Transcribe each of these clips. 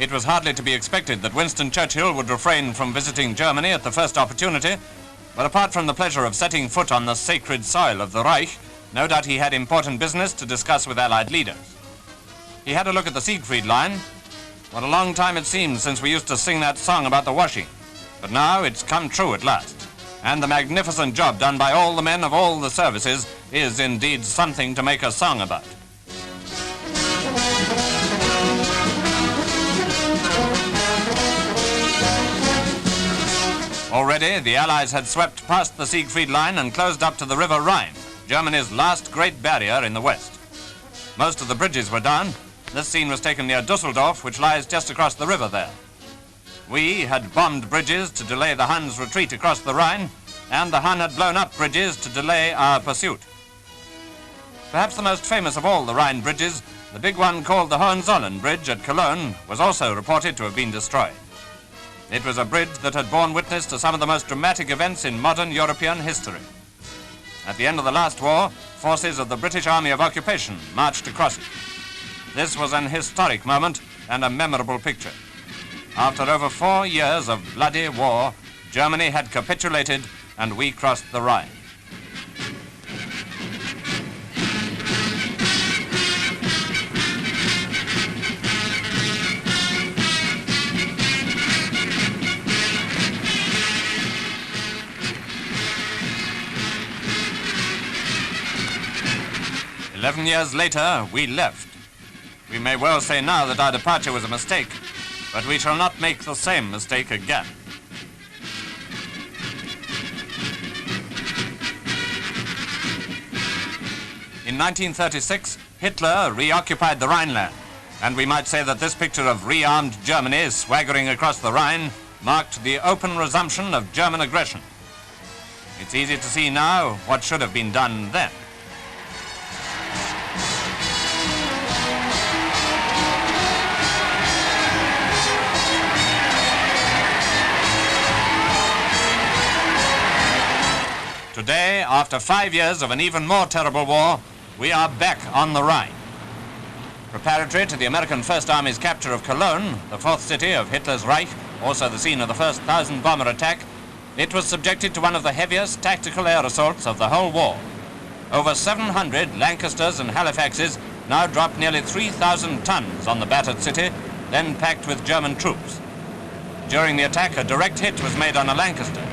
It was hardly to be expected that Winston Churchill would refrain from visiting Germany at the first opportunity, but apart from the pleasure of setting foot on the sacred soil of the Reich, no doubt he had important business to discuss with Allied leaders. He had a look at the Siegfried Line. What a long time it seems since we used to sing that song about the washing. But now it's come true at last. And the magnificent job done by all the men of all the services is indeed something to make a song about. Already, the Allies had swept past the Siegfried Line and closed up to the River Rhine, Germany's last great barrier in the west. Most of the bridges were down. This scene was taken near Dusseldorf, which lies just across the river there. We had bombed bridges to delay the Huns' retreat across the Rhine, and the Hun had blown up bridges to delay our pursuit. Perhaps the most famous of all the Rhine bridges, the big one called the Hohenzollern Bridge at Cologne, was also reported to have been destroyed. It was a bridge that had borne witness to some of the most dramatic events in modern European history. At the end of the last war, forces of the British Army of Occupation marched across it. This was an historic moment and a memorable picture. After over 4 years of bloody war, Germany had capitulated and we crossed the Rhine. "11 years later, we left. We may well say now that our departure was a mistake, but we shall not make the same mistake again." In 1936, Hitler reoccupied the Rhineland, and we might say that this picture of rearmed Germany swaggering across the Rhine marked the open resumption of German aggression. It's easy to see now what should have been done then. Today, after 5 years of an even more terrible war, we are back on the Rhine. Preparatory to the American First Army's capture of Cologne, the fourth city of Hitler's Reich, also the scene of the first 1,000-bomber attack, it was subjected to one of the heaviest tactical air assaults of the whole war. Over 700 Lancasters and Halifaxes now dropped nearly 3,000 tons on the battered city, then packed with German troops. During the attack, a direct hit was made on a Lancaster.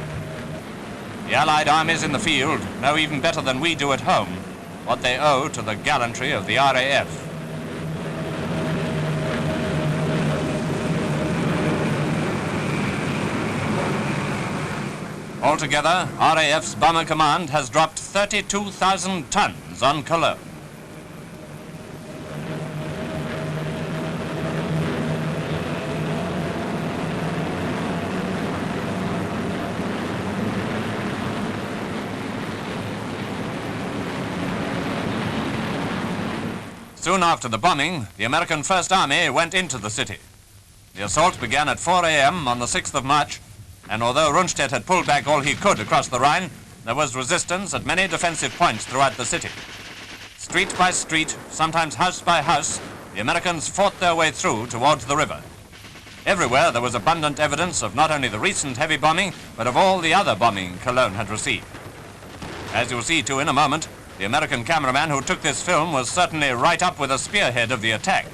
The Allied armies in the field know even better than we do at home what they owe to the gallantry of the RAF. Altogether, RAF's Bomber Command has dropped 32,000 tons on Cologne. Soon after the bombing, the American First Army went into the city. The assault began at 4 a.m. on the 6th of March, and although Rundstedt had pulled back all he could across the Rhine, there was resistance at many defensive points throughout the city. Street by street, sometimes house by house, the Americans fought their way through towards the river. Everywhere there was abundant evidence of not only the recent heavy bombing, but of all the other bombing Cologne had received. As you'll see too in a moment, the American cameraman who took this film was certainly right up with the spearhead of the attack.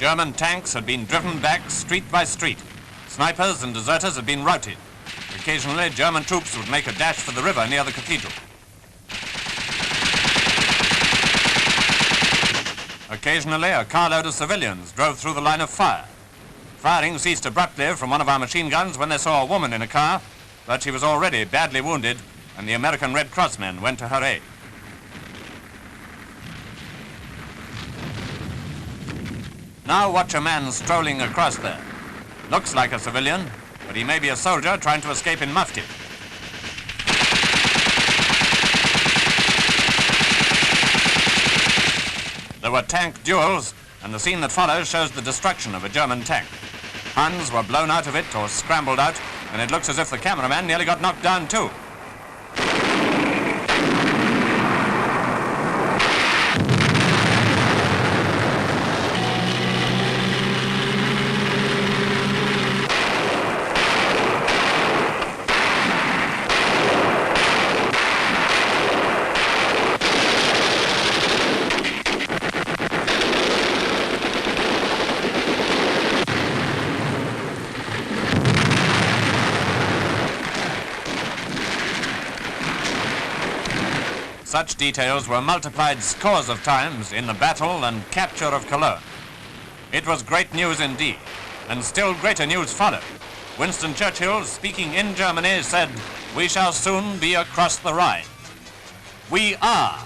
German tanks had been driven back street by street. Snipers and deserters had been routed. Occasionally, German troops would make a dash for the river near the cathedral. Occasionally, a carload of civilians drove through the line of fire. Firing ceased abruptly from one of our machine guns when they saw a woman in a car, but she was already badly wounded, and the American Red Cross men went to her aid. Now watch a man strolling across there. Looks like a civilian, but he may be a soldier trying to escape in mufti. There were tank duels, and the scene that follows shows the destruction of a German tank. Huns were blown out of it or scrambled out, and it looks as if the cameraman nearly got knocked down too. Such details were multiplied scores of times in the battle and capture of Cologne. It was great news indeed, and still greater news followed. Winston Churchill, speaking in Germany, said, "We shall soon be across the Rhine." We are.